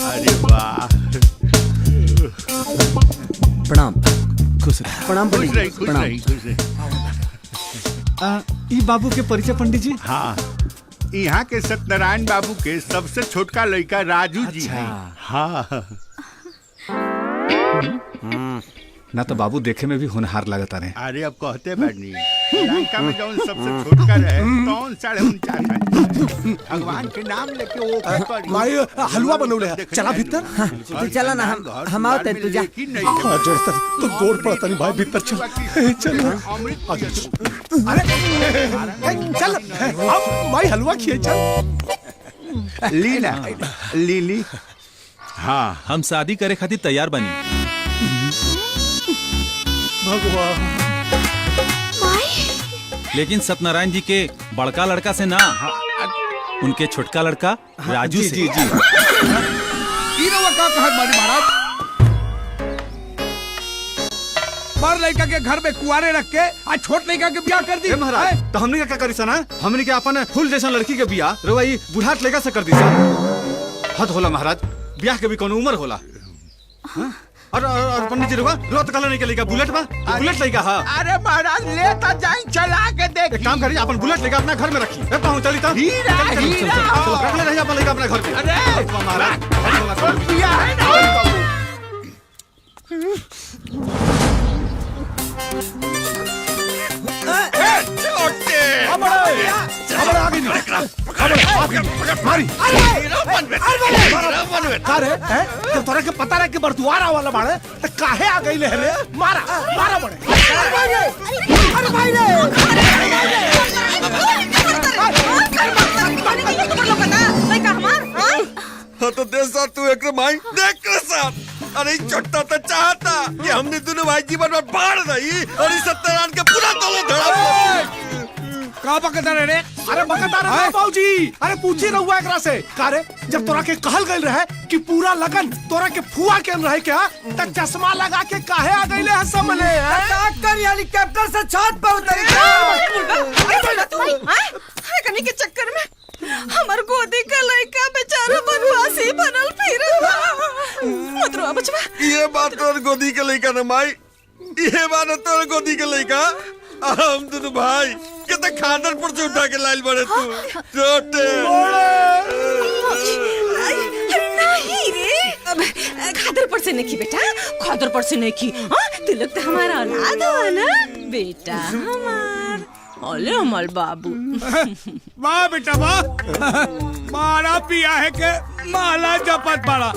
अरे वाह। प्रणाम। खुश रही। प्रणाम खुश पंडित रही, जी। खुश प्रणाम। रही, खुश रही। ई बाबू के परिचय पंडित जी। हाँ, यहाँ के सत्यनारायण बाबू के सबसे छोटका लड़का राजू जी हैं। हाँ। ना तो बाबू देखे में भी होनहार लगता रहे। अरे अब कहते बैठनी लंका में जौन सबसे छोटका रहे तौन 49.5 भगवान के नाम लेके वो माई हलवा बनौले है। चला भीतर। तू चला ना, हम आओ तब तू जा। तो गोड़ पड़ता नहीं भाई, भीतर चल। चल अरे चल अब माई हलवा खिए चल। ली ना, ली। हाँ, हम शादी करे खातिर तैयार बनी। भगवान लेकिन सत्यनारायण जी के बड़का लड़का से ना, उनके छोटका लड़का राजू से। जी का कहत बानी महाराज। बड़ लड़का के घर में कुआरे रख के आज छोट लड़का के ब्याह कर दी। महाराज तो हमने क्या करी सना, हमने के अपन फूल जैसा लड़की के बियाह रवाई बुढ़ाट लड़का से कर दी सा। हद होला महाराज, ब्याह के भी कोनो उम्र होला। और पंडित जी रुआ रोत कलर नहीं के बुलेट में बुलेट लेगा। हाँ अरे महाराज लेता जाए, चला के देख। एक काम करिए, अपन बुलेट लेकर अपना घर में रखिए। पहुंच चली था हीरा, हीरा। रख ले रहिए अपन लेकर अपना घर में। अरे महाराज पिया है ना। अरे तो तोरा के पता रहे कि बरदुआरा वाला बाड़े तो काहे आ गई रे? मारा मारा बड़े। अरे भाई रे हाँ तो देख साथ तू एक माई देख कर साथ। अरे छोटा तो चाहता कि हमने दोनों भाई जीवन में बाढ़ रही और इस सत्यनारायण के पूरा तोलो धड़ा। का बकता रे? अरे बकता रे बाबूजी। अरे पूछी रहुआ एकरा से कारे जब तोरा के कहल गइल रहे कि पूरा लगन तोरा के फुआ के रहे क्या त चश्मा लगा के काहे आ गइले है समले? डॉक्टर हेलीकॉप्टर से छत पर उतर करने के चक्कर में हमार गोदी का लड़का बेचारा बनवासी बनल फिर। मत रो बचवा। ये बात तोर गोदी के लइका न माई, ये बात तोर गोदी के लइका। हम दोनों भाई कितने खानदान से उठा के लाइल बड़े तू छोटे। नहीं रे, खादर पर से नहीं बेटा, खादर पर से नहीं। हाँ तिलक तो हमारा औलाद हो ना बेटा हमार। ओले हमार बाबू। वाह बेटा वाह। मारा पिया है के माला जपत बड़ा।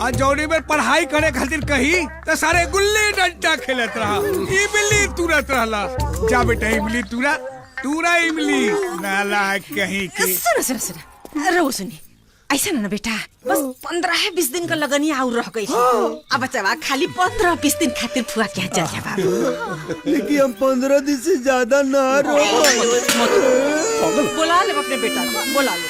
आज जौनी में पढ़ाई करे खातिर कही तो सारे गुल्ली डंडा खेलत रहा, इमली तुरत रहला। जा बेटा इमली तुरा तूरा इमली नाला कहीं की। सुना रो सुनी, ऐसा ना बेटा बस 15-20 दिन का लगन ही और रह गई। अब बच्चा खाली 15-20 दिन खातिर फुआ क्या चल जा बाबू। लेकिन हम 15 दिन से ज्यादा ना रो। बुला ले अपने बेटा को, बुला ले।